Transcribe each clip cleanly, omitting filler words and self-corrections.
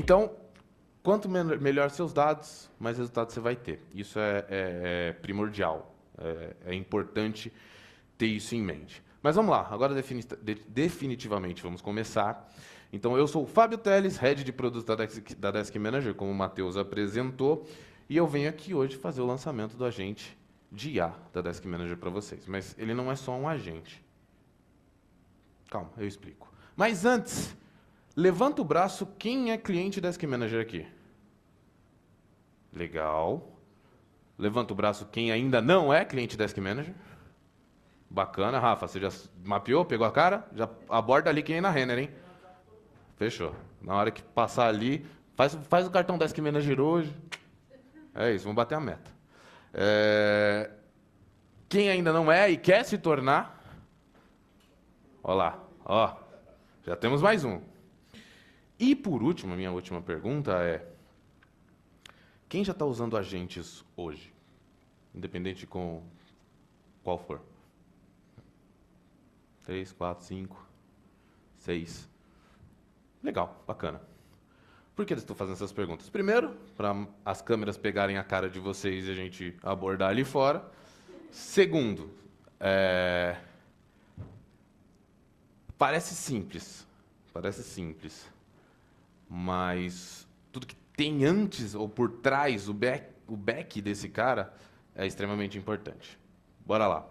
Então, quanto melhor seus dados, mais resultados você vai ter. Isso é primordial. É importante ter isso em mente. Mas vamos lá, agora definitivamente vamos começar. Então, eu sou o Fábio Teles, Head de Produtos da Desk Manager, como o Matheus apresentou, e eu venho aqui hoje fazer o lançamento do agente de IA da Desk Manager para vocês. Mas ele não é só um agente. Calma, eu explico. Mas antes, levanta o braço, quem é cliente Desk Manager aqui? Legal. Levanta o braço, quem ainda não é cliente Desk Manager? Bacana, Rafa, você já mapeou, pegou a cara? Já aborda ali quem é na Renner, hein? Fechou. Na hora que passar ali, faz o cartão Desk Manager hoje. É isso, vamos bater a meta. Quem ainda não é e quer se tornar? Olha lá, ó, já temos mais um. E por último, a minha última pergunta é: quem já está usando agentes hoje? Independente com qual for. 3, 4, 5, 6. Legal, bacana. Por que eu estou fazendo essas perguntas? Primeiro, para as câmeras pegarem a cara de vocês e a gente abordar ali fora. Segundo, parece simples, mas tudo que tem antes ou por trás, o back desse cara, é extremamente importante. Bora lá.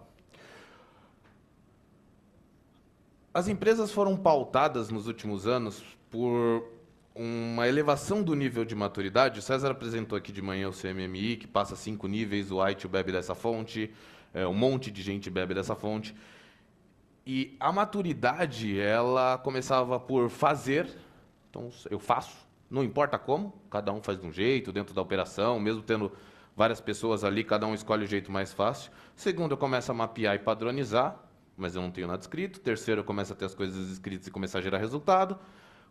As empresas foram pautadas nos últimos anos por uma elevação do nível de maturidade. O César apresentou aqui de manhã o CMMI, que passa 5 níveis, o IT bebe dessa fonte, um monte de gente bebe dessa fonte. E a maturidade, ela começava por fazer, então eu faço, não importa como, cada um faz de um jeito, dentro da operação, mesmo tendo várias pessoas ali, cada um escolhe o jeito mais fácil. Segundo, eu começo a mapear e padronizar, mas eu não tenho nada escrito. Terceiro, eu começo a ter as coisas escritas e começar a gerar resultado.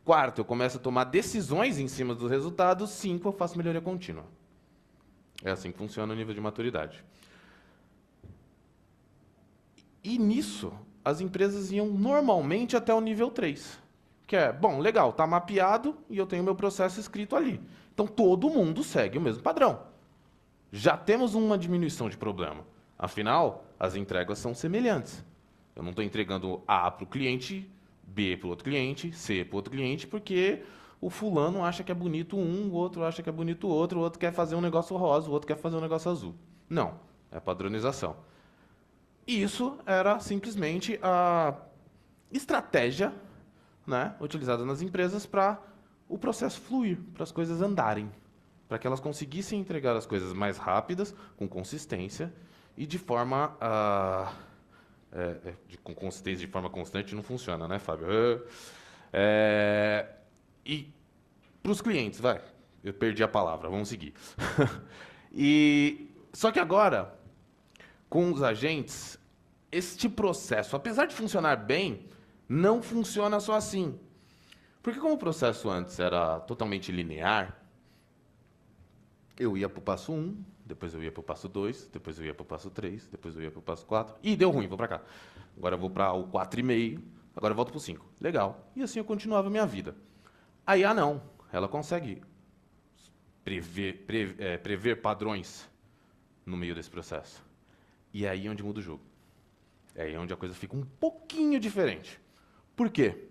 Quarto, eu começo a tomar decisões em cima dos resultados. 5, eu faço melhoria contínua. É assim que funciona o nível de maturidade. E nisso, as empresas iam normalmente até o nível 3. Que é, bom, legal, está mapeado e eu tenho meu processo escrito ali. Então, todo mundo segue o mesmo padrão. Já temos uma diminuição de problema. Afinal, as entregas são semelhantes. Eu não estou entregando A para o cliente, B para o outro cliente, C para o outro cliente, porque o fulano acha que é bonito um, o outro acha que é bonito o outro quer fazer um negócio rosa, o outro quer fazer um negócio azul. Não, é padronização. Isso era simplesmente a estratégia, né, utilizada nas empresas para o processo fluir, para as coisas andarem, para que elas conseguissem entregar as coisas mais rápidas, com consistência e de forma com consistência de forma constante não funciona, né, Fábio? E para os clientes, vai. Eu perdi a palavra, vamos seguir. Só que agora, com os agentes, este processo, apesar de funcionar bem, não funciona só assim. Porque como o processo antes era totalmente linear, eu ia para o passo 1, depois eu ia para o passo 2, depois eu ia para o passo 3, depois eu ia para o passo 4, e deu ruim, vou para cá. Agora eu vou para o 4,5, agora eu volto para o 5. Legal. E assim eu continuava a minha vida. A IA não. Ela consegue prever padrões no meio desse processo. E é aí onde muda o jogo. É aí onde a coisa fica um pouquinho diferente. Por quê?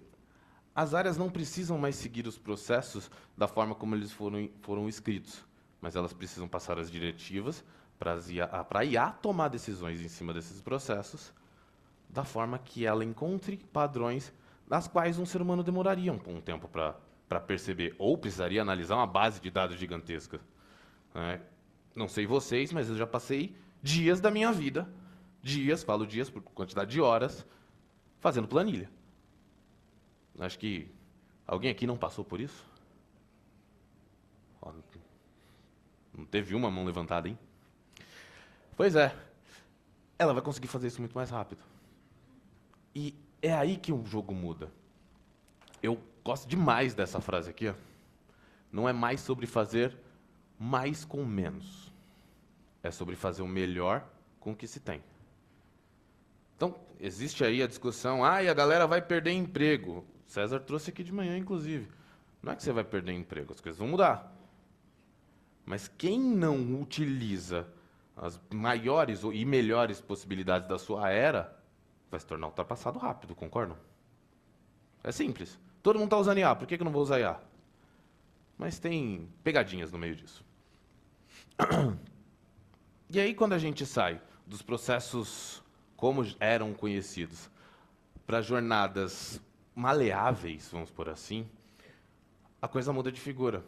As áreas não precisam mais seguir os processos da forma como eles foram escritos, mas elas precisam passar as diretivas para a IA tomar decisões em cima desses processos, da forma que ela encontre padrões das quais um ser humano demoraria um tempo para perceber, ou precisaria analisar uma base de dados gigantesca. Não sei vocês, mas eu já passei dias da minha vida, falo dias por quantidade de horas, fazendo planilha. Acho que alguém aqui não passou por isso? Não teve uma mão levantada, hein? Pois é. Ela vai conseguir fazer isso muito mais rápido. E é aí que o jogo muda. Eu gosto demais dessa frase aqui. Ó. Não é mais sobre fazer mais com menos. É sobre fazer o melhor com o que se tem. Então, existe aí a discussão, e a galera vai perder emprego. César trouxe aqui de manhã, inclusive. Não é que você vai perder emprego, as coisas vão mudar. Mas quem não utiliza as maiores e melhores possibilidades da sua era, vai se tornar ultrapassado rápido, concordam? É simples. Todo mundo está usando IA, por que eu não vou usar IA? Mas tem pegadinhas no meio disso. E aí, quando a gente sai dos processos como eram conhecidos para jornadas maleáveis, vamos por assim, a coisa muda de figura.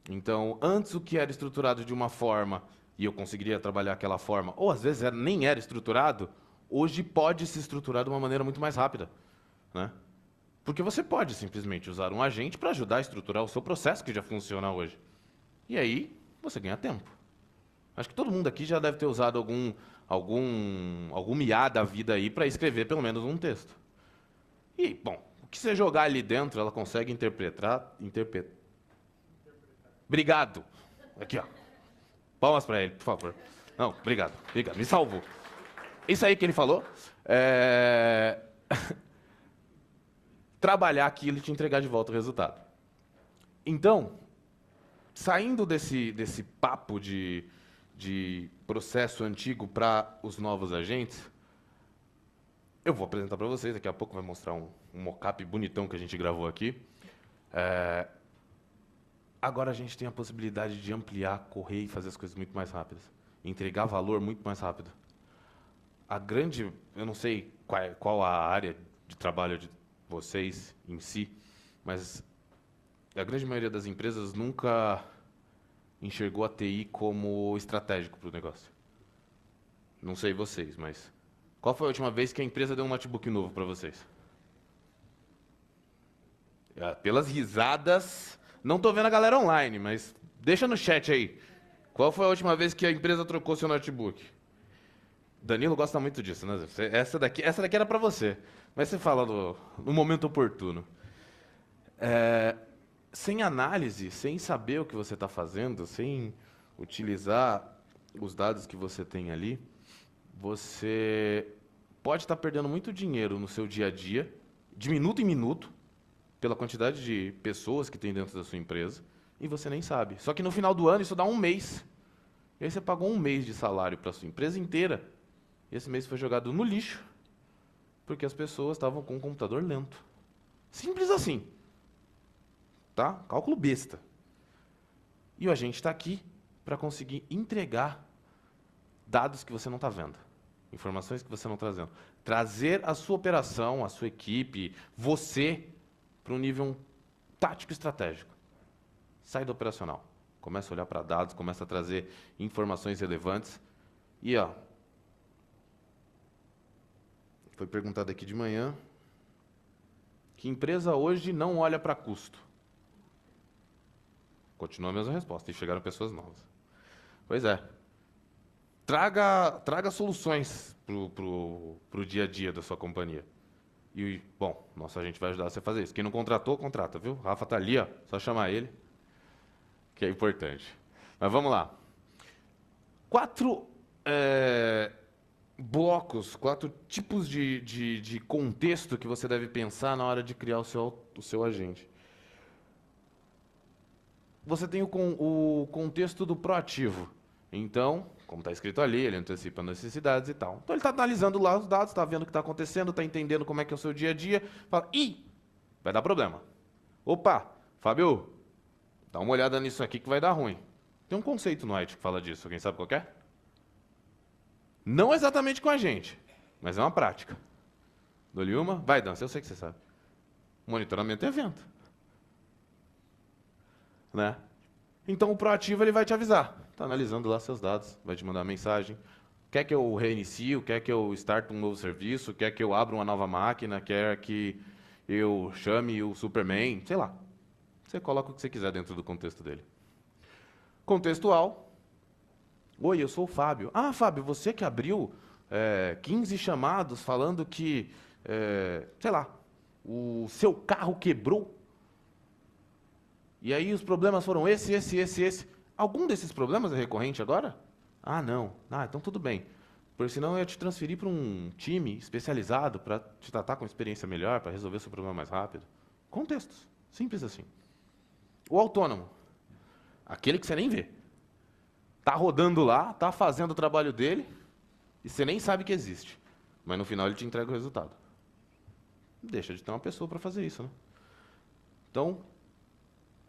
Então, antes o que era estruturado de uma forma e eu conseguiria trabalhar aquela forma, ou às vezes nem era estruturado, hoje pode se estruturar de uma maneira muito mais rápida, né? Porque você pode simplesmente usar um agente para ajudar a estruturar o seu processo que já funciona hoje. E aí, você ganha tempo. Acho que todo mundo aqui já deve ter usado algum IA da vida aí para escrever pelo menos um texto. E, bom, o que você jogar ali dentro, ela consegue interpretar. Obrigado. Aqui, ó. Palmas para ele, por favor. Não, obrigado, me salvou. Isso aí que ele falou, trabalhar aquilo e te entregar de volta o resultado. Então, saindo desse papo de processo antigo para os novos agentes, eu vou apresentar para vocês, daqui a pouco vai mostrar um mockup bonitão que a gente gravou aqui. Agora a gente tem a possibilidade de ampliar, correr e fazer as coisas muito mais rápidas. Entregar valor muito mais rápido. Eu não sei qual a área de trabalho de vocês em si, mas a grande maioria das empresas nunca enxergou a TI como estratégico para o negócio. Não sei vocês, mas qual foi a última vez que a empresa deu um notebook novo para vocês? Pelas risadas, não estou vendo a galera online, mas deixa no chat aí. Qual foi a última vez que a empresa trocou seu notebook? Danilo gosta muito disso, né? Essa daqui era para você, mas você fala no momento oportuno. Sem análise, sem saber o que você está fazendo, sem utilizar os dados que você tem ali, você pode estar perdendo muito dinheiro no seu dia a dia, de minuto em minuto, pela quantidade de pessoas que tem dentro da sua empresa, e você nem sabe. Só que no final do ano isso dá um mês. E aí você pagou um mês de salário para a sua empresa inteira, e esse mês foi jogado no lixo, porque as pessoas estavam com um computador lento. Simples assim. Tá? Cálculo besta. E a gente está aqui para conseguir entregar dados que você não está vendo, informações que você não está trazendo. Trazer a sua operação, a sua equipe, você, para um nível tático estratégico. Sai do operacional. Começa a olhar para dados, começa a trazer informações relevantes. E, foi perguntado aqui de manhã, que empresa hoje não olha para custo? Continua a mesma resposta, e chegaram pessoas novas. Pois é. Traga soluções pro dia a dia da sua companhia. E, bom, nossa agente vai ajudar você a fazer isso. Quem não contratou, contrata, viu? Rafa tá ali, ó, só chamar ele, que é importante. Mas vamos lá. 4 blocos, 4 tipos de contexto que você deve pensar na hora de criar o seu agente. Você tem o contexto do proativo. Então, como está escrito ali, ele antecipa necessidades e tal. Então, ele está analisando lá os dados, está vendo o que está acontecendo, está entendendo como é que é o seu dia a dia, fala, vai dar problema. Opa, Fábio, dá uma olhada nisso aqui que vai dar ruim. Tem um conceito no IT que fala disso, alguém sabe qual é? Não exatamente com a gente, mas é uma prática. Dou-lhe uma? Vai, Dan, eu sei que você sabe. Monitoramento de evento. Né? Então, o proativo ele vai te avisar. Está analisando lá seus dados, vai te mandar uma mensagem. Quer que eu reinicie? Quer que eu starte um novo serviço? Quer que eu abra uma nova máquina? Quer que eu chame o Superman? Sei lá. Você coloca o que você quiser dentro do contexto dele. Contextual. Oi, eu sou o Fábio. Ah, Fábio, você que abriu 15 chamados falando que, sei lá, o seu carro quebrou. E aí os problemas foram esse. Algum desses problemas é recorrente agora? Ah, não. Ah, então tudo bem. Porque senão eu ia te transferir para um time especializado para te tratar com experiência melhor, para resolver o seu problema mais rápido. Contextos. Simples assim. O autônomo, aquele que você nem vê. Tá rodando lá, tá fazendo o trabalho dele, e você nem sabe que existe. Mas no final ele te entrega o resultado. Deixa de ter uma pessoa para fazer isso, né? Então,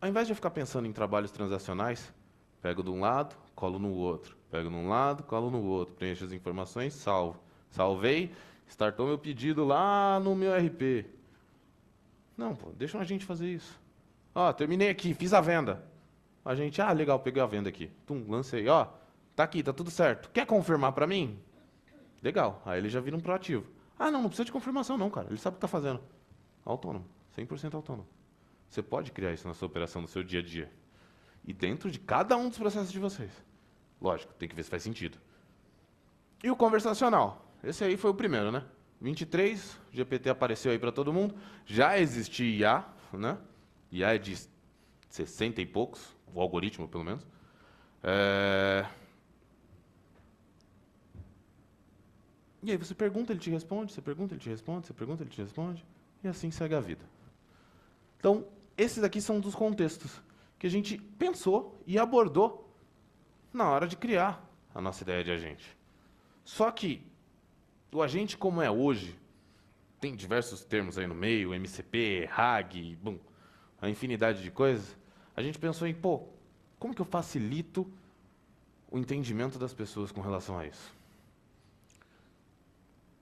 ao invés de eu ficar pensando em trabalhos transacionais, pego de um lado, colo no outro. Pego de um lado, colo no outro. Preencho as informações, salvo. Salvei, startou meu pedido lá no meu RP. Não, pô, deixa a gente fazer isso. Ó, terminei aqui, fiz a venda. A gente, legal, peguei a venda aqui. Tum, lancei, ó, tá aqui, tá tudo certo. Quer confirmar para mim? Legal, aí ele já vira um proativo. Não precisa de confirmação não, cara. Ele sabe o que tá fazendo. Autônomo, 100% autônomo. Você pode criar isso na sua operação, no seu dia a dia. E dentro de cada um dos processos de vocês. Lógico, tem que ver se faz sentido. E o conversacional? Esse aí foi o primeiro, né? 23, GPT apareceu aí para todo mundo. Já existia IA, né? IA é de 60 e poucos, o algoritmo pelo menos. E aí você pergunta, ele te responde, você pergunta, ele te responde, você pergunta, ele te responde. E assim segue a vida. Então, esses aqui são dos contextos que a gente pensou e abordou na hora de criar a nossa ideia de agente. Só que o agente como é hoje, tem diversos termos aí no meio, MCP, RAG, bom, a infinidade de coisas. A gente pensou em, como que eu facilito o entendimento das pessoas com relação a isso?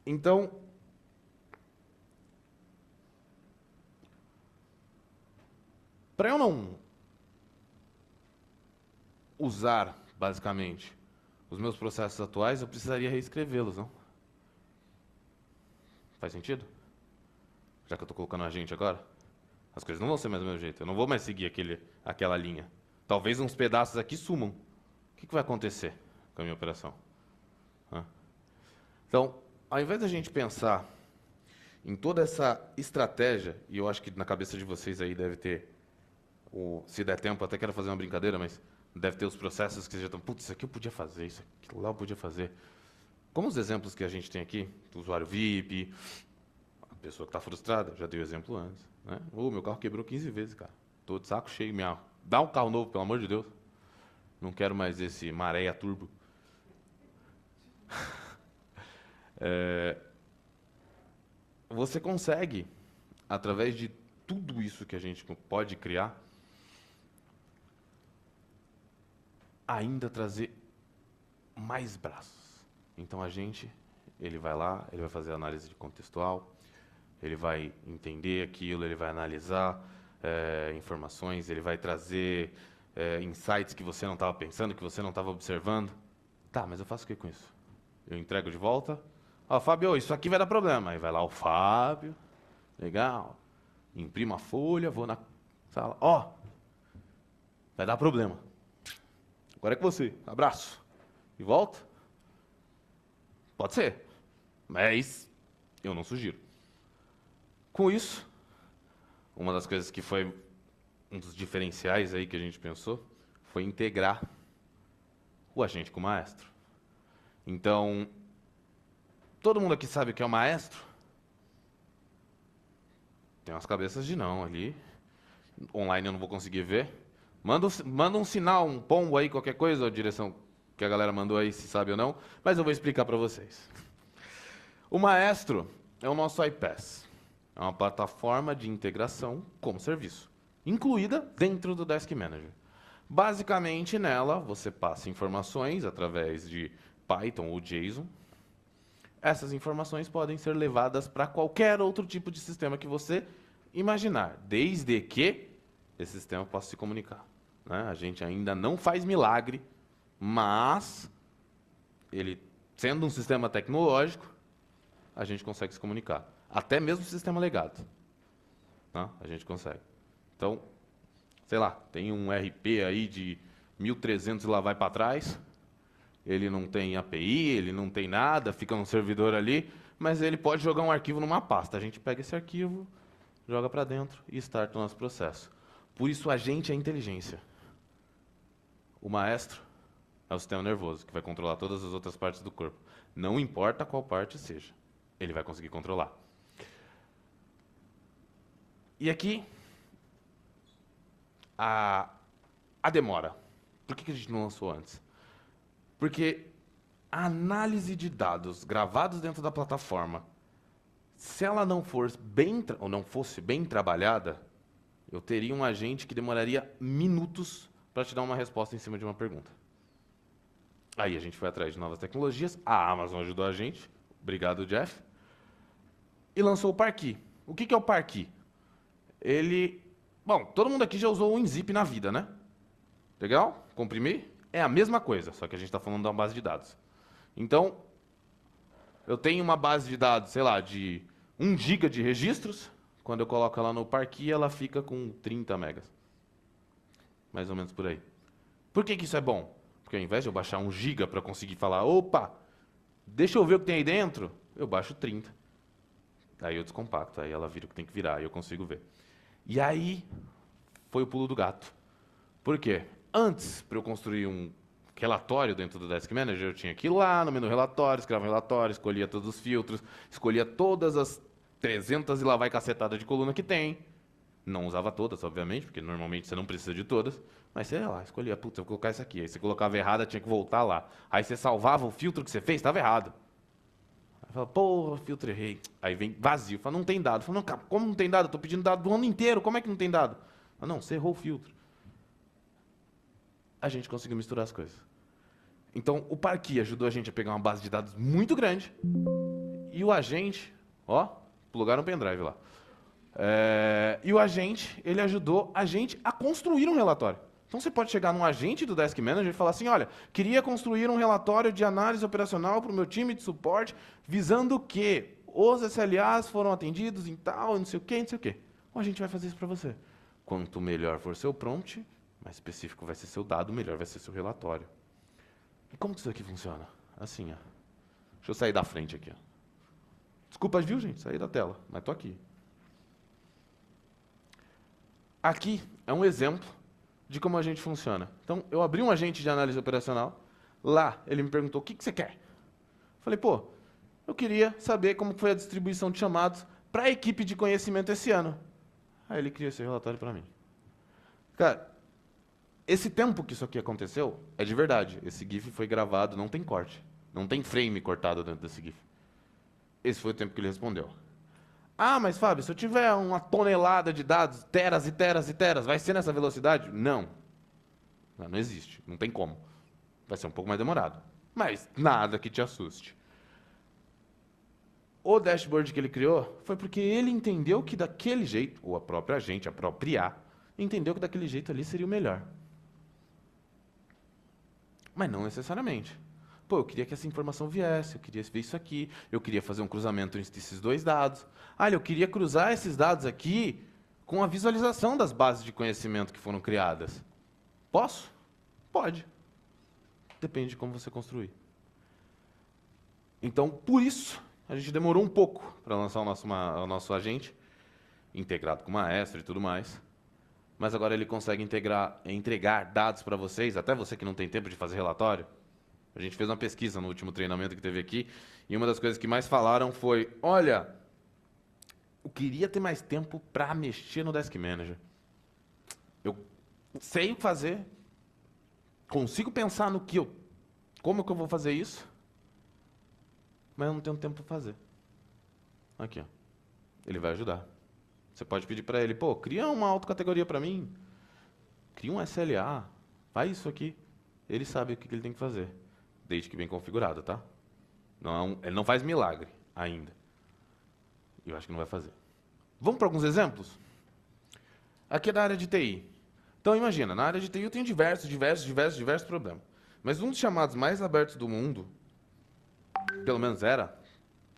Então, para eu não usar, basicamente, os meus processos atuais, eu precisaria reescrevê-los, não? Faz sentido? Já que eu estou colocando a gente agora? As coisas não vão ser mais do mesmo jeito. Eu não vou mais seguir aquela linha. Talvez uns pedaços aqui sumam. O que vai acontecer com a minha operação? Então, ao invés da gente pensar em toda essa estratégia, e eu acho que na cabeça de vocês aí deve ter, se der tempo, até quero fazer uma brincadeira, mas deve ter os processos que vocês já estão, putz, isso aqui eu podia fazer, isso aqui lá eu podia fazer. Como os exemplos que a gente tem aqui, do usuário VIP, a pessoa que está frustrada, já dei o exemplo antes, né? Meu carro quebrou 15 vezes, cara. Tô de saco cheio, dá um carro novo, pelo amor de Deus. Não quero mais esse Maré Turbo. Você consegue, através de tudo isso que a gente pode criar, ainda trazer mais braços. Então ele vai lá, ele vai fazer análise de contextual, ele vai entender aquilo, ele vai analisar informações, ele vai trazer insights que você não estava pensando, que você não estava observando. Tá, mas eu faço o que com isso? Eu entrego de volta? Fábio, isso aqui vai dar problema. Aí vai lá o Fábio, legal, imprimo a folha, vou na sala, vai dar problema. Agora é com você, abraço. E volta? Pode ser, mas eu não sugiro. Com isso, uma das coisas que foi um dos diferenciais aí que a gente pensou foi integrar o agente com o maestro. Então, todo mundo aqui sabe o que é o maestro? Tem umas cabeças de não ali. Online eu não vou conseguir ver. Manda um sinal, um pombo aí, qualquer coisa, a direção que a galera mandou aí, se sabe ou não, mas eu vou explicar para vocês. O Maestro é o nosso iPaaS. É uma plataforma de integração como serviço, incluída dentro do Desk Manager. Basicamente, nela, você passa informações através de Python ou JSON. Essas informações podem ser levadas para qualquer outro tipo de sistema que você imaginar, desde que esse sistema possa se comunicar. Né? A gente ainda não faz milagre, mas ele, sendo um sistema tecnológico, a gente consegue se comunicar. Até mesmo o sistema legado. Tá? A gente consegue. Então, sei lá, tem um RP aí de 1300 e lá vai para trás. Ele não tem API, ele não tem nada, fica um servidor ali, mas ele pode jogar um arquivo numa pasta. A gente pega esse arquivo, joga para dentro e starta o nosso processo. Por isso, a gente é inteligência. O maestro é o sistema nervoso, que vai controlar todas as outras partes do corpo. Não importa qual parte seja, ele vai conseguir controlar. E aqui, a demora. Por que a gente não lançou antes? Porque a análise de dados gravados dentro da plataforma, se ela não fosse bem trabalhada, eu teria um agente que demoraria minutos para te dar uma resposta em cima de uma pergunta. Aí a gente foi atrás de novas tecnologias, a Amazon ajudou a gente, obrigado, Jeff, e lançou o Parquet. O que é o Parquet? Bom, todo mundo aqui já usou o WinZip na vida, né? Legal? Comprimir? É a mesma coisa, só que a gente está falando de uma base de dados. Então, eu tenho uma base de dados, sei lá, de 1 GB de registros. Quando eu coloco ela no Parquet, ela fica com 30 megas. Mais ou menos por aí. Por que isso é bom? Porque ao invés de eu baixar 1 GB para conseguir falar, opa, deixa eu ver o que tem aí dentro, eu baixo 30. Aí eu descompacto, aí ela vira o que tem que virar, aí eu consigo ver. E aí foi o pulo do gato. Por quê? Antes, para eu construir um relatório dentro do Desk Manager, eu tinha que ir lá no menu relatórios, criava um relatório, escolhia todos os filtros, escolhia todas as 300 e lá vai cacetada de coluna que tem. Não usava todas, obviamente, porque normalmente você não precisa de todas. Mas sei lá, escolhia, putz, eu vou colocar isso aqui. Aí você colocava errado, tinha que voltar lá. Aí você salvava o filtro que você fez, estava errado. Aí fala, porra, filtro errei. Aí vem vazio, fala, não tem dado. Fala, não, cara, como não tem dado? Eu estou pedindo dado do ano inteiro, como é que não tem dado? Fala, não, você errou o filtro. A gente conseguiu misturar as coisas. Então, o Parquet ajudou a gente a pegar uma base de dados muito grande. E o agente, ó, plugaram um pendrive lá. E o agente, ele ajudou a gente a construir um relatório. Então você pode chegar num agente do Desk Manager e falar assim, olha, queria construir um relatório de análise operacional para o meu time de suporte, visando que os SLAs foram atendidos em tal, não sei o quê, não sei o quê. O agente vai fazer isso para você. Quanto melhor for seu prompt, mais específico vai ser seu dado, melhor vai ser seu relatório. E como que isso aqui funciona? Assim, ó. Deixa eu sair da frente aqui. Ó. Desculpa, viu, gente? Saí da tela, mas tô aqui. Aqui é um exemplo de como a gente funciona. Então, eu abri um agente de análise operacional. Lá, ele me perguntou, o que você quer? Falei, pô, eu queria saber como foi a distribuição de chamados para a equipe de conhecimento esse ano. Aí ele criou esse relatório para mim. Cara, esse tempo que isso aqui aconteceu é de verdade. Esse GIF foi gravado, não tem corte. Não tem frame cortado dentro desse GIF. Esse foi o tempo que ele respondeu. Ah, mas Fábio, se eu tiver uma tonelada de dados, teras e teras e teras, vai ser nessa velocidade? Não. Não existe. Não tem como. Vai ser um pouco mais demorado. Mas nada que te assuste. O dashboard que ele criou foi porque ele entendeu que daquele jeito, ou a própria gente, a própria IA, entendeu que daquele jeito ali seria o melhor. Mas não necessariamente. Pô, eu queria que essa informação viesse, eu queria ver isso aqui, eu queria fazer um cruzamento entre esses dois dados. Ah, eu queria cruzar esses dados aqui com a visualização das bases de conhecimento que foram criadas. Posso? Pode. Depende de como você construir. Então, por isso, a gente demorou um pouco para lançar o nosso agente, integrado com o Maestro e tudo mais. Mas agora ele consegue entregar dados para vocês, até você que não tem tempo de fazer relatório. A gente fez uma pesquisa no último treinamento que teve aqui, e uma das coisas que mais falaram foi, olha, eu queria ter mais tempo para mexer no Desk Manager. Eu sei o que fazer, consigo pensar no como que eu vou fazer isso, mas eu não tenho tempo para fazer. Aqui, ó. Ele vai ajudar. Você pode pedir para ele, pô, cria uma autocategoria para mim, cria um SLA, faz isso aqui. Ele sabe o que ele tem que fazer. Desde que bem configurado, tá? Não, ele não faz milagre ainda. Eu acho que não vai fazer. Vamos para alguns exemplos? Aqui é da área de TI. Então, imagina, na área de TI eu tenho diversos problemas. Mas um dos chamados mais abertos do mundo, pelo menos era,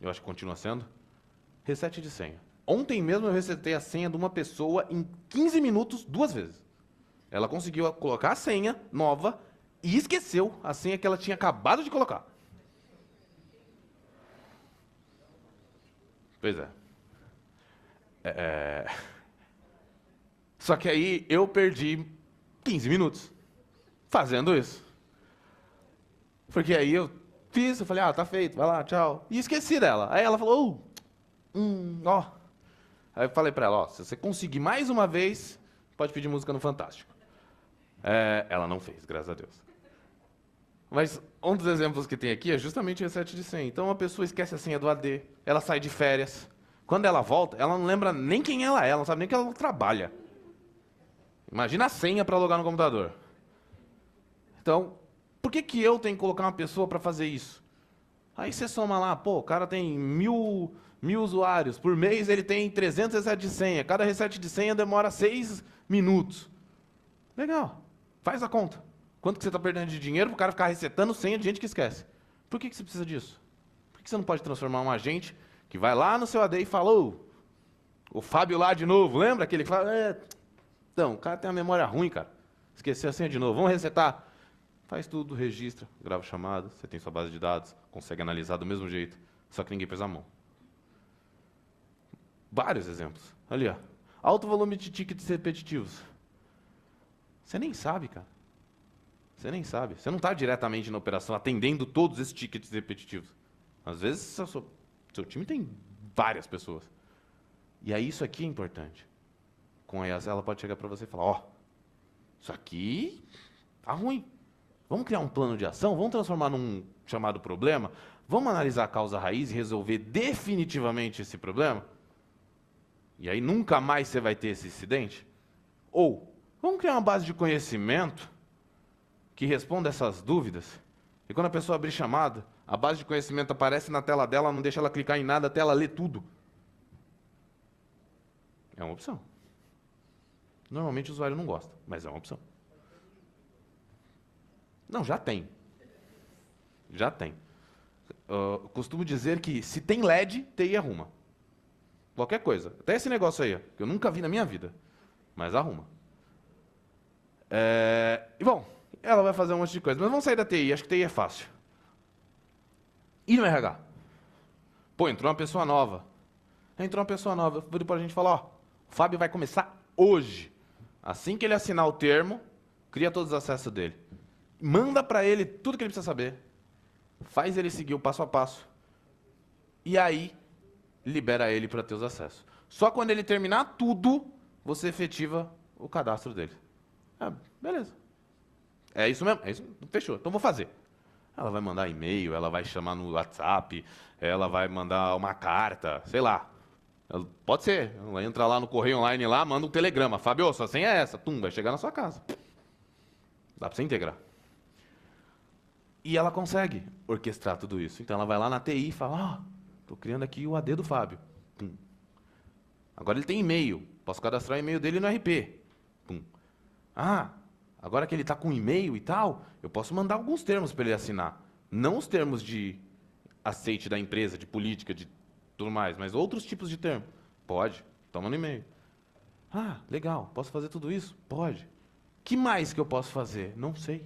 eu acho que continua sendo, reset de senha. Ontem mesmo eu resetei a senha de uma pessoa em 15 minutos, 2 vezes. Ela conseguiu colocar a senha nova e esqueceu a senha que ela tinha acabado de colocar. Pois é. Só que aí eu perdi 15 minutos fazendo isso. Porque aí eu falei, tá feito, vai lá, tchau. E esqueci dela. Aí ela falou, ó. Aí eu falei pra ela, ó, se você conseguir mais uma vez, Pode pedir música no Fantástico. Ela não fez, graças a Deus. Mas um dos exemplos que tem aqui é justamente o reset de senha. Então, a pessoa esquece a senha do AD, ela sai de férias. Quando ela volta, ela não lembra nem quem ela é, ela não sabe nem que ela trabalha. Imagina a senha para logar no computador. Então, por que eu tenho que colocar uma pessoa para fazer isso? Aí você soma lá, pô, o cara tem 1.000 usuários. Por mês ele tem 300 resets de senha. Cada reset de senha demora 6 minutos. Legal, faz a conta. Quanto que você está perdendo de dinheiro para o cara ficar resetando senha de gente que esquece? Por que você precisa disso? Por que você não pode transformar um agente que vai lá no seu AD e fala, o Fábio lá de novo, lembra aquele que fala, então, o cara tem a memória ruim, cara. Esqueceu a senha de novo, vamos resetar. Faz tudo, registra, grava chamada, você tem sua base de dados, consegue analisar do mesmo jeito, só que ninguém pôs a mão. Vários exemplos. Ali, ó. Alto volume de tickets repetitivos. Você nem sabe, cara. Você nem sabe. Você não está diretamente na operação atendendo todos esses tickets repetitivos. Às vezes, seu time tem várias pessoas. E aí, isso aqui é importante. Com a IaaS, ela pode chegar para você e falar, isso aqui tá ruim. Vamos criar um plano de ação? Vamos transformar num chamado problema? Vamos analisar a causa raiz e resolver definitivamente esse problema? E aí nunca mais você vai ter esse incidente? Ou, vamos criar uma base de conhecimento que responda essas dúvidas? E quando a pessoa abrir chamada, a base de conhecimento aparece na tela dela, não deixa ela clicar em nada até ela ler tudo. É uma opção. Normalmente o usuário não gosta, mas é uma opção. Não, já tem. Já tem. Costumo dizer que se tem LED, TI arruma. Qualquer coisa. Até esse negócio aí, que eu nunca vi na minha vida. Mas arruma. E bom, ela vai fazer um monte de coisa. Mas vamos sair da TI, acho que TI é fácil. E no RH? Pô, entrou uma pessoa nova. Entrou uma pessoa nova. Eu vou para a gente falar, o Fábio vai começar hoje. Assim que ele assinar o termo, cria todos os acessos dele. Manda para ele tudo que ele precisa saber. Faz ele seguir o passo a passo. E aí, libera ele para ter os acessos. Só quando ele terminar tudo, você efetiva o cadastro dele. Beleza. É isso mesmo? É isso? Fechou. Então vou fazer. Ela vai mandar e-mail, ela vai chamar no WhatsApp, ela vai mandar uma carta, sei lá. Pode ser. Ela entra lá no correio online lá, manda um telegrama. Fábio, sua senha é essa. Vai chegar na sua casa. Dá para você integrar. E ela consegue orquestrar tudo isso. Então ela vai lá na TI e fala, estou criando aqui o AD do Fábio. Agora ele tem e-mail. Posso cadastrar o e-mail dele no RP. Agora que ele está com e-mail e tal, eu posso mandar alguns termos para ele assinar. Não os termos de aceite da empresa, de política, de tudo mais, mas outros tipos de termo. Pode. Toma no e-mail. Legal. Posso fazer tudo isso? Pode. Que mais que eu posso fazer? Não sei.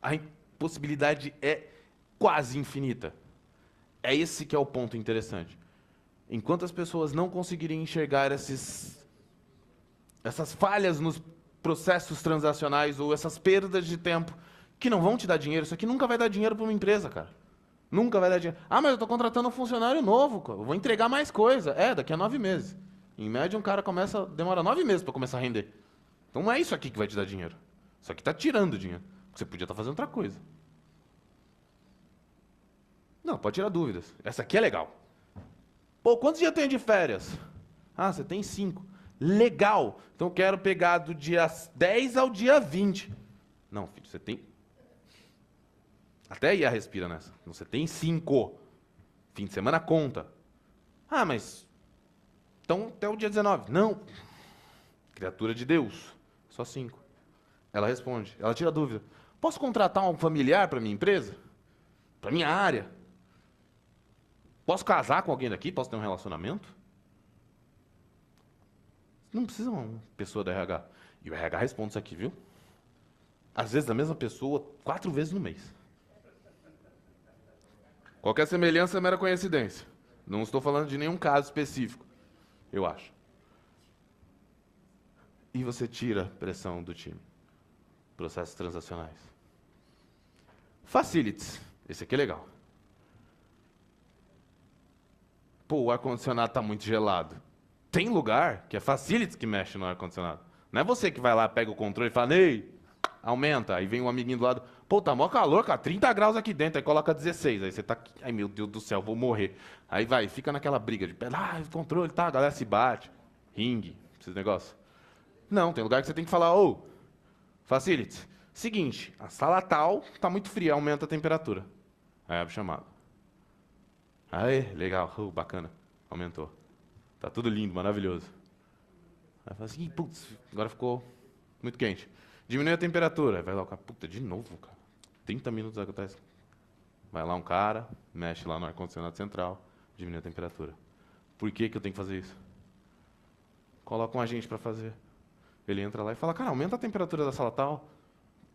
A possibilidade é quase infinita. É esse que é o ponto interessante. Enquanto as pessoas não conseguirem enxergar essas falhas nos processos transacionais ou essas perdas de tempo que não vão te dar dinheiro, isso aqui nunca vai dar dinheiro para uma empresa, cara. Nunca vai dar dinheiro. Mas eu estou contratando um funcionário novo, eu vou entregar mais coisa. Daqui a 9 meses. Em média, um cara demora 9 meses para começar a render. Então não é isso aqui que vai te dar dinheiro. Isso aqui está tirando dinheiro. Você podia estar fazendo outra coisa. Não, pode tirar dúvidas. Essa aqui é legal. Pô, quantos dias eu tenho de férias? Você tem 5. Legal. Então eu quero pegar do dia 10 ao dia 20. Não, filho, você tem... Até a IA respira nessa. Você tem 5. Fim de semana conta. Mas... Então até o dia 19. Não. Criatura de Deus. Só 5. Ela responde. Ela tira a dúvida. Posso contratar um familiar para minha empresa? Para minha área? Posso casar com alguém daqui? Posso ter um relacionamento? Não precisa uma pessoa da RH. E o RH responde isso aqui, viu? Às vezes a mesma pessoa, 4 vezes no mês. Qualquer semelhança é mera coincidência. Não estou falando de nenhum caso específico, eu acho. E você tira a pressão do time. Processos transacionais. Facilities. Esse aqui é legal. Pô, o ar-condicionado está muito gelado. Tem lugar que é facilities que mexe no ar-condicionado. Não é você que vai lá, pega o controle e fala, ei, aumenta. Aí vem um amiguinho do lado, pô, tá mó calor, cara, 30 graus aqui dentro. Aí coloca 16. Aí você tá aqui, ai meu Deus do céu, vou morrer. Aí vai, fica naquela briga de, o controle, tá, a galera se bate. Ringue, esses negócios. Não, tem lugar que você tem que falar, ô, facilities, seguinte, a sala tal tá muito fria, aumenta a temperatura. Aí abre o chamado. Aê, legal, bacana, aumentou. Tá tudo lindo, maravilhoso. Aí fala assim, putz, agora ficou muito quente. Diminui a temperatura. Aí vai lá o cara, puta, de novo, cara. 30 minutos acontece. Vai lá um cara, mexe lá no ar-condicionado central, diminui a temperatura. Por que eu tenho que fazer isso? Coloca um agente para fazer. Ele entra lá e fala, cara, aumenta a temperatura da sala tal.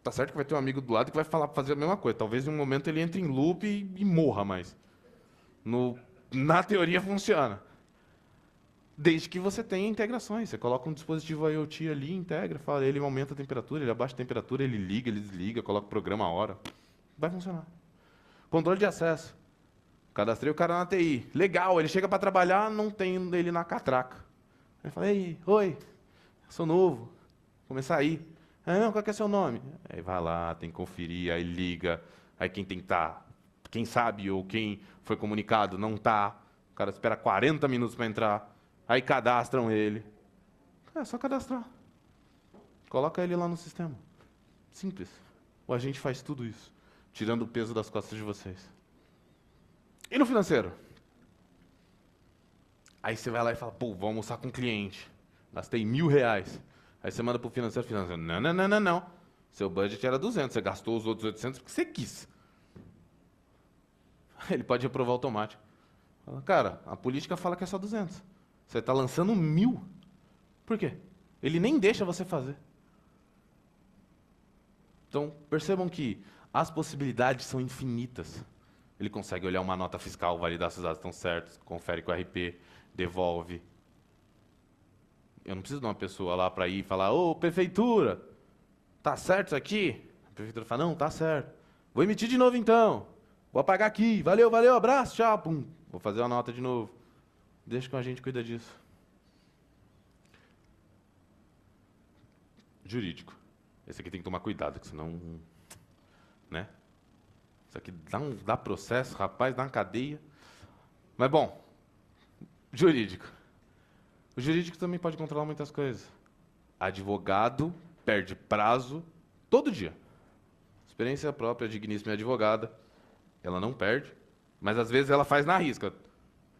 Tá certo que vai ter um amigo do lado que vai fazer a mesma coisa. Talvez em um momento ele entre em loop e morra, mas na teoria funciona. Desde que você tenha integrações. Você coloca um dispositivo IoT ali, integra, fala, ele aumenta a temperatura, ele abaixa a temperatura, ele liga, ele desliga, coloca o programa a hora. Vai funcionar. Controle de acesso. Cadastrei o cara na TI. Legal, ele chega para trabalhar, não tem ele na catraca. Aí fala, ei, oi, sou novo, vou começar aí. Ah, não, qual que é seu nome? Aí vai lá, tem que conferir, aí liga, aí quem tem que estar, quem sabe ou quem foi comunicado não está. O cara espera 40 minutos para entrar. Aí cadastram ele. É só cadastrar. Coloca ele lá no sistema. Simples. O agente faz tudo isso, tirando o peso das costas de vocês. E no financeiro? Aí você vai lá e fala, pô, vou almoçar com o cliente. Gastei R$1.000. Aí você manda pro financeiro, não, não, não, não, não. Seu budget era 200, você gastou os outros 800 porque você quis. Ele pode reprovar automático. Fala, cara, a política fala que é só 200. Você está lançando 1.000. Por quê? Ele nem deixa você fazer. Então, percebam que as possibilidades são infinitas. Ele consegue olhar uma nota fiscal, validar se os dados estão certos, confere com o RP, devolve. Eu não preciso de uma pessoa lá para ir e falar, ô, prefeitura, tá certo isso aqui? A prefeitura fala, não, tá certo. Vou emitir de novo então. Vou apagar aqui. Valeu, valeu, abraço, tchau. Pum. Vou fazer a nota de novo. Deixa que a gente cuida disso. Jurídico. Esse aqui tem que tomar cuidado, que senão... Né? Isso aqui dá processo, rapaz, dá uma cadeia. Mas, bom, jurídico. O jurídico também pode controlar muitas coisas. Advogado perde prazo todo dia. Experiência própria, digníssima advogada. Ela não perde, mas às vezes ela faz na risca.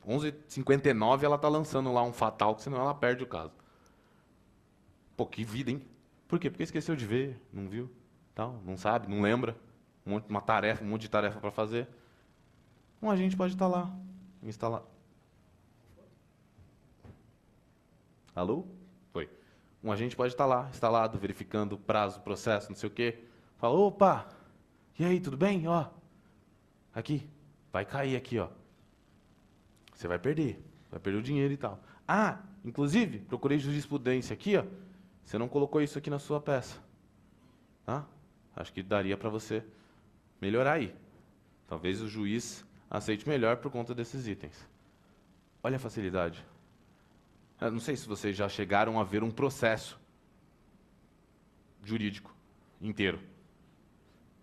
11h59 ela está lançando lá um fatal, que senão ela perde o caso. Pô, que vida, hein? Por quê? Porque esqueceu de ver, não viu, tal, não sabe, não lembra. Um monte de tarefa para fazer. Um agente pode estar lá, instalar. Alô? Foi. Um agente pode estar lá, instalado, verificando prazo, processo, não sei o quê. Fala, opa, e aí, tudo bem? Ó, aqui, vai cair aqui, ó. Você vai perder o dinheiro e tal. Ah, inclusive, procurei jurisprudência aqui, ó. Você não colocou isso aqui na sua peça. Tá? Acho que daria para você melhorar aí. Talvez o juiz aceite melhor por conta desses itens. Olha a facilidade. Eu não sei se vocês já chegaram a ver um processo jurídico inteiro.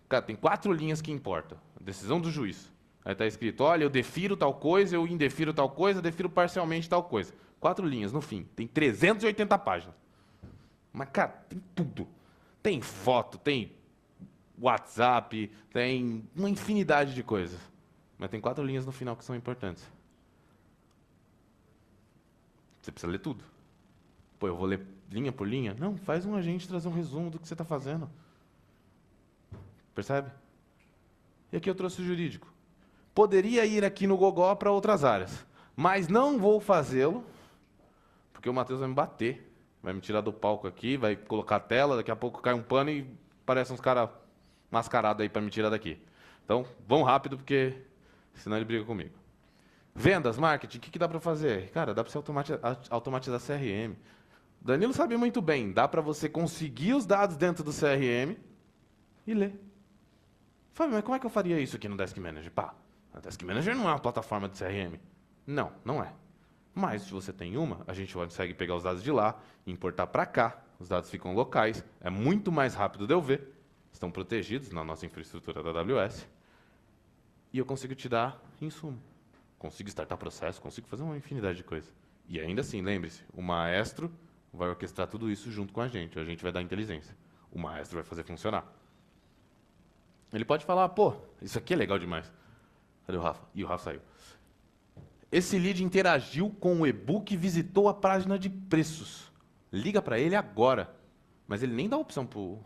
Cara, tem 4 linhas que importam. A decisão do juiz. Aí está escrito, olha, eu defiro tal coisa, eu indefiro tal coisa, defiro parcialmente tal coisa. 4 linhas, no fim. Tem 380 páginas. Mas, cara, tem tudo. Tem foto, tem WhatsApp, tem uma infinidade de coisas. Mas tem 4 linhas no final que são importantes. Você precisa ler tudo. Pô, eu vou ler linha por linha? Não, faz um agente trazer um resumo do que você está fazendo. Percebe? E aqui eu trouxe o jurídico. Poderia ir aqui no Gogó para outras áreas, mas não vou fazê-lo, porque o Matheus vai me bater. Vai me tirar do palco aqui, vai colocar a tela, daqui a pouco cai um pano e parece uns caras mascarados aí para me tirar daqui. Então, vão rápido, porque senão ele briga comigo. Vendas, marketing, o que dá para fazer? Cara, dá para você automatizar CRM. Danilo sabe muito bem, dá para você conseguir os dados dentro do CRM e ler. Fábio, mas como é que eu faria isso aqui no Desk Manager? Pá, o Desk Manager não é uma plataforma de CRM. Não, não é. Mas, se você tem uma, a gente consegue pegar os dados de lá e importar para cá. Os dados ficam locais, é muito mais rápido de eu ver. Estão protegidos na nossa infraestrutura da AWS. E eu consigo te dar insumo. Consigo startar processo, consigo fazer uma infinidade de coisas. E ainda assim, lembre-se, o maestro vai orquestrar tudo isso junto com a gente vai dar inteligência. O maestro vai fazer funcionar. Ele pode falar, pô, isso aqui é legal demais. Cadê o Rafa? E o Rafa saiu. Esse lead interagiu com o e-book e visitou a página de preços. Liga para ele agora. Mas ele nem dá opção pro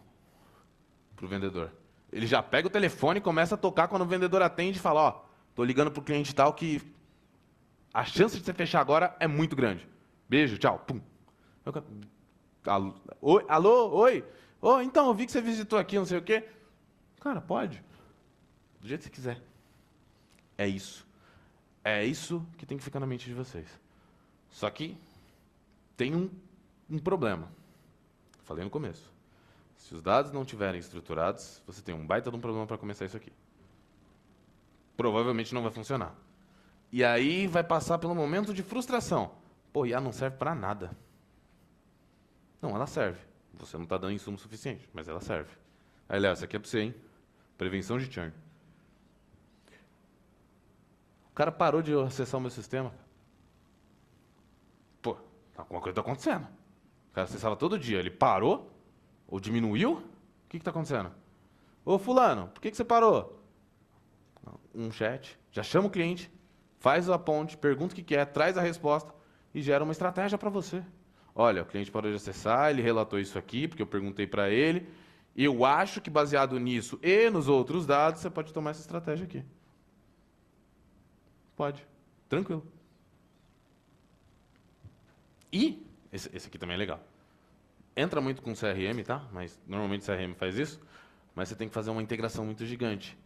vendedor. Ele já pega o telefone e começa a tocar quando o vendedor atende e fala, ó, tô ligando pro cliente tal que a chance de você fechar agora é muito grande. Beijo, tchau. Pum. Alô, oi, alô, oi. Oh, então, eu vi que você visitou aqui, não sei o quê. Cara, pode. Do jeito que você quiser. É isso. É isso que tem que ficar na mente de vocês. Só que tem um problema. Falei no começo. Se os dados não estiverem estruturados, você tem um baita de um problema para começar isso aqui. Provavelmente não vai funcionar. E aí vai passar pelo momento de frustração. Pô, IA não serve para nada. Não, ela serve. Você não está dando insumo suficiente, mas ela serve. Aí, Léo, isso aqui é para você, hein? Prevenção de churn. O cara parou de acessar o meu sistema. Pô, alguma coisa está acontecendo. O cara acessava todo dia. Ele parou? Ou diminuiu? O que está acontecendo? Ô, fulano, por que você parou? Um chat. Já chama o cliente, faz a ponte, pergunta o que quer, traz a resposta e gera uma estratégia para você. Olha, o cliente parou de acessar, ele relatou isso aqui, porque eu perguntei para ele. Eu acho que baseado nisso e nos outros dados, você pode tomar essa estratégia aqui. Pode. Tranquilo. E, esse aqui também é legal. Entra muito com CRM, tá? Mas normalmente o CRM faz isso. Mas você tem que fazer uma integração muito gigante.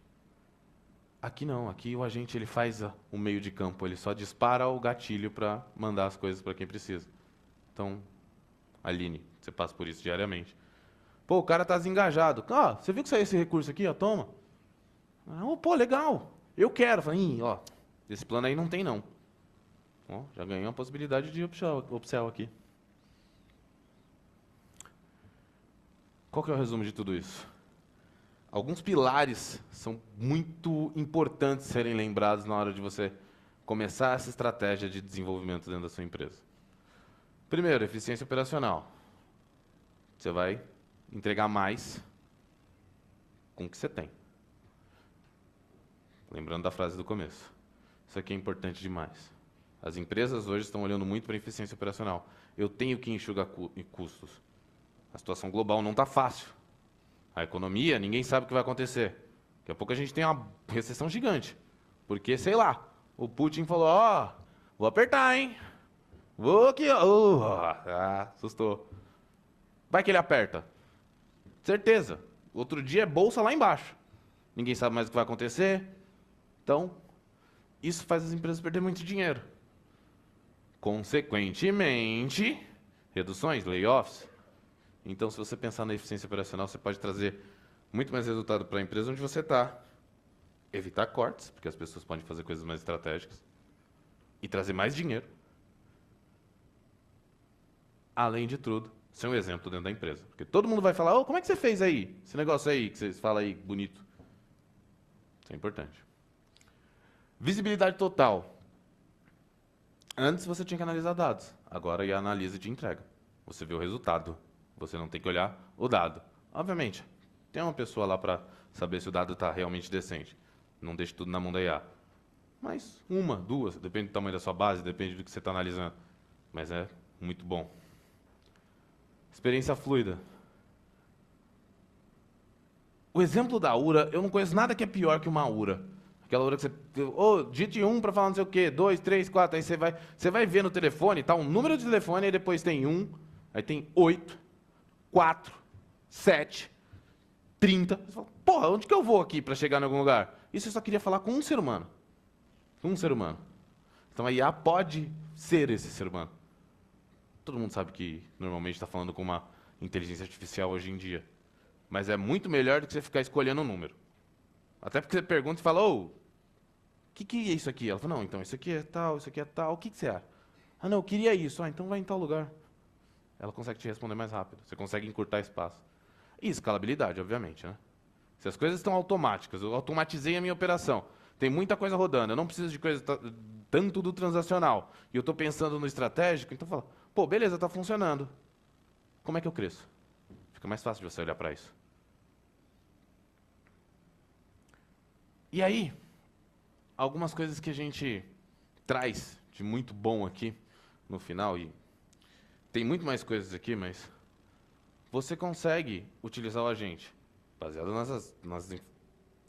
Aqui não. Aqui o agente ele faz o meio de campo. Ele só dispara o gatilho para mandar as coisas para quem precisa. Então, Aline, você passa por isso diariamente. Pô, o cara tá desengajado. Ah, você viu que saiu esse recurso aqui? Ó, toma. Ah, pô, legal. Eu quero. Falei, ó, esse plano aí não tem não. Ó, já ganhei uma possibilidade de upsell aqui. Qual que é o resumo de tudo isso? Alguns pilares são muito importantes serem lembrados na hora de você começar essa estratégia de desenvolvimento dentro da sua empresa. Primeiro, eficiência operacional. Você vai entregar mais com o que você tem. Lembrando da frase do começo. Isso aqui é importante demais. As empresas hoje estão olhando muito para a eficiência operacional. Eu tenho que enxugar custos. A situação global não está fácil. A economia, ninguém sabe o que vai acontecer. Daqui a pouco a gente tem uma recessão gigante. Porque, sei lá, o Putin falou, ó, vou apertar, hein? Vou aqui, ó. Assustou. Vai que ele aperta. Certeza. Outro dia é bolsa lá embaixo. Ninguém sabe mais o que vai acontecer. Então, isso faz as empresas perder muito dinheiro. Consequentemente, reduções, layoffs. Então, se você pensar na eficiência operacional, você pode trazer muito mais resultado para a empresa onde você está. Evitar cortes, porque as pessoas podem fazer coisas mais estratégicas. E trazer mais dinheiro. Além de tudo, ser um exemplo dentro da empresa. Porque todo mundo vai falar, como é que você fez aí? Esse negócio aí que vocês falam aí, bonito. Isso é importante. Visibilidade total. Antes você tinha que analisar dados. Agora é a análise de entrega. Você vê o resultado. Você não tem que olhar o dado. Obviamente, tem uma pessoa lá para saber se o dado está realmente decente. Não deixe tudo na mão da IA. Mas uma, duas, depende do tamanho da sua base, depende do que você está analisando. Mas é muito bom. Experiência fluida. O exemplo da URA, eu não conheço nada que é pior que uma URA. Aquela URA que você... digite 1 para falar não sei o quê, 2, 3, 4, aí você vai ver no telefone, tá um número de telefone, aí depois tem 1, aí tem 8, 4, 7, 30. Você fala, porra, onde que eu vou aqui para chegar em algum lugar? Isso eu só queria falar com um ser humano. Um ser humano. Então a IA pode ser esse ser humano. Todo mundo sabe que normalmente está falando com uma inteligência artificial hoje em dia. Mas é muito melhor do que você ficar escolhendo um número. Até porque você pergunta e fala, o que é isso aqui? Ela fala, não, então isso aqui é tal, isso aqui é tal, o que você acha? Ah, não, eu queria isso. Ah, então vai em tal lugar. Ela consegue te responder mais rápido. Você consegue encurtar espaço. E escalabilidade, obviamente, né? Se as coisas estão automáticas, eu automatizei a minha operação. Tem muita coisa rodando, eu não preciso de coisa tanto do transacional. E eu estou pensando no estratégico, então fala, pô, beleza, está funcionando. Como é que eu cresço? Fica mais fácil de você olhar para isso. E aí, algumas coisas que a gente traz de muito bom aqui no final, e tem muito mais coisas aqui, mas você consegue utilizar o agente baseado nas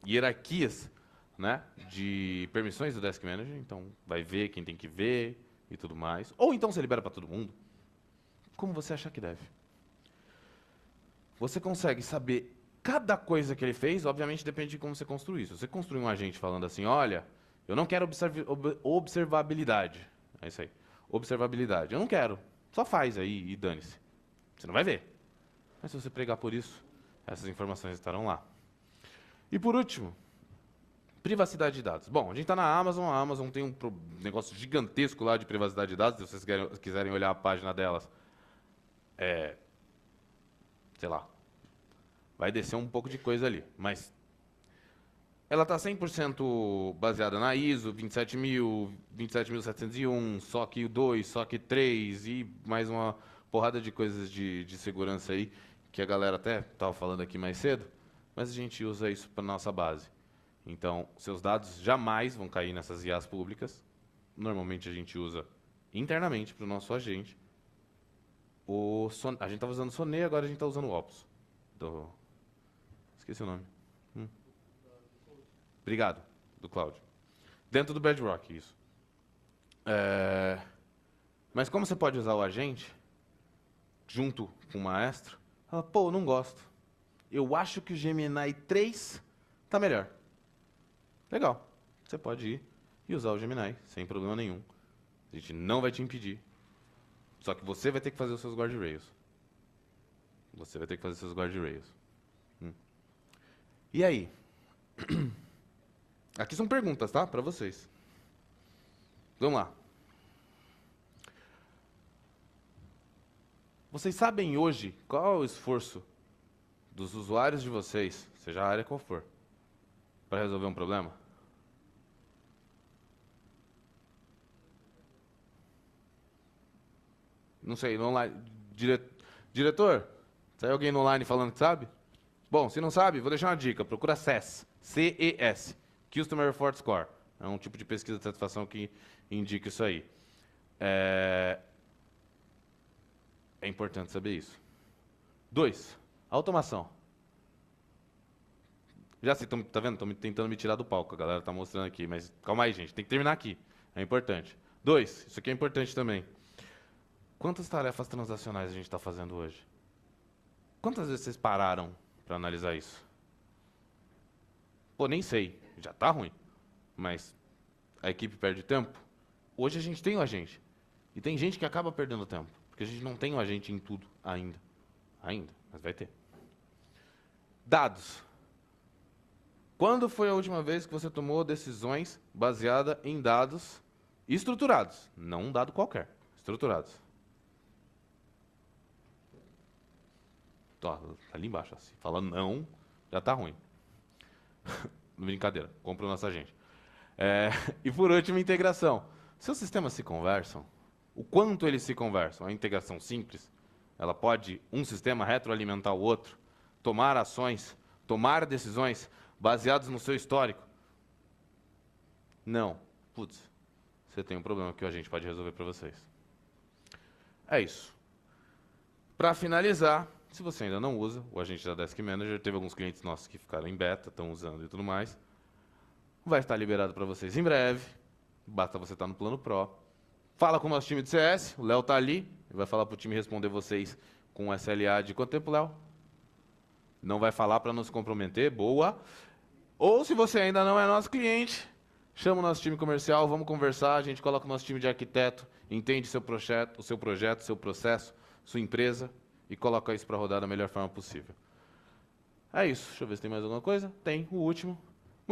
hierarquias, né, de permissões do Desk Manager. Então, vai ver quem tem que ver e tudo mais. Ou então você libera para todo mundo, como você achar que deve. Você consegue saber cada coisa que ele fez, obviamente depende de como você construir isso. Você construir um agente falando assim, olha, eu não quero observabilidade. É isso aí. Observabilidade. Eu não quero. Só faz aí e dane-se. Você não vai ver. Mas se você pregar por isso, essas informações estarão lá. E por último, privacidade de dados. Bom, a gente está na Amazon. A Amazon tem um negócio gigantesco lá de privacidade de dados. Se vocês quiserem olhar a página delas, sei lá, vai descer um pouco de coisa ali. Mas ela está 100% baseada na ISO 27000, 27701, SOC 2, SOC 3 e mais uma porrada de coisas de segurança aí, que a galera até estava falando aqui mais cedo, mas a gente usa isso para nossa base. Então, seus dados jamais vão cair nessas IAs públicas. Normalmente a gente usa internamente para o nosso agente. A gente estava usando o Sonnet, agora a gente está usando o Opus. Esqueci o nome. Obrigado, do Cloud. Dentro do Bedrock, isso. Mas como você pode usar o agente junto com o Maestro, fala, pô, não gosto. Eu acho que o Gemini 3 está melhor. Legal. Você pode ir e usar o Gemini, sem problema nenhum. A gente não vai te impedir. Só que você vai ter que fazer os seus guardrails. Você vai ter que fazer os seus guardrails. E aí? Aqui são perguntas, tá? Para vocês. Vamos lá. Vocês sabem hoje qual é o esforço dos usuários de vocês, seja a área qual for, para resolver um problema? Não sei, no online. Diretor, sai alguém no online falando que sabe? Bom, se não sabe, vou deixar uma dica. Procura CES. C-E-S. Customer Effort Score. É um tipo de pesquisa de satisfação que indica isso aí. É importante saber isso. 2. Automação. Já sei, tá vendo? Estão tentando me tirar do palco. A galera está mostrando aqui. Mas calma aí, gente. Tem que terminar aqui. É importante. 2. Isso aqui é importante também. Quantas tarefas transacionais a gente está fazendo hoje? Quantas vezes vocês pararam para analisar isso? Pô, nem sei. Já está ruim. Mas a equipe perde tempo? Hoje a gente tem o agente. E tem gente que acaba perdendo tempo. Porque a gente não tem o agente em tudo ainda. Ainda, mas vai ter. Dados. Quando foi a última vez que você tomou decisões baseadas em dados estruturados? Não um dado qualquer. Estruturados. Tá ali embaixo. Assim. Fala não, já tá ruim. Brincadeira, compra o nosso agente. E por último, integração. Seus sistemas se conversam? O quanto eles se conversam? A integração simples, ela pode, um sistema retroalimentar o outro, tomar ações, tomar decisões baseadas no seu histórico? Não. Putz, você tem um problema que a gente pode resolver para vocês. É isso. Para finalizar, se você ainda não usa o agente da Desk Manager, teve alguns clientes nossos que ficaram em beta, estão usando e tudo mais, vai estar liberado para vocês em breve, basta você estar no plano Pro. Fala com o nosso time de CS, o Léo está ali, ele vai falar para o time responder vocês com SLA de quanto tempo, Léo? Não vai falar para não se comprometer, boa. Ou se você ainda não é nosso cliente, chama o nosso time comercial, vamos conversar, a gente coloca o nosso time de arquiteto, entende seu projeto, seu processo, sua empresa, e coloca isso para rodar da melhor forma possível. É isso. Deixa eu ver se tem mais alguma coisa. Tem, o último.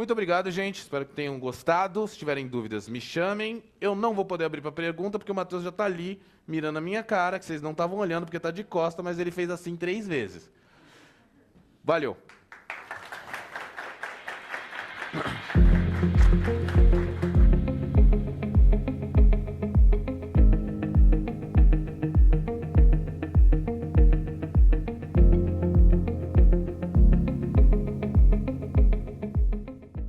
Muito obrigado, gente. Espero que tenham gostado. Se tiverem dúvidas, me chamem. Eu não vou poder abrir para pergunta, porque o Matheus já está ali, mirando a minha cara, que vocês não estavam olhando, porque está de costa, mas ele fez assim 3 vezes. Valeu.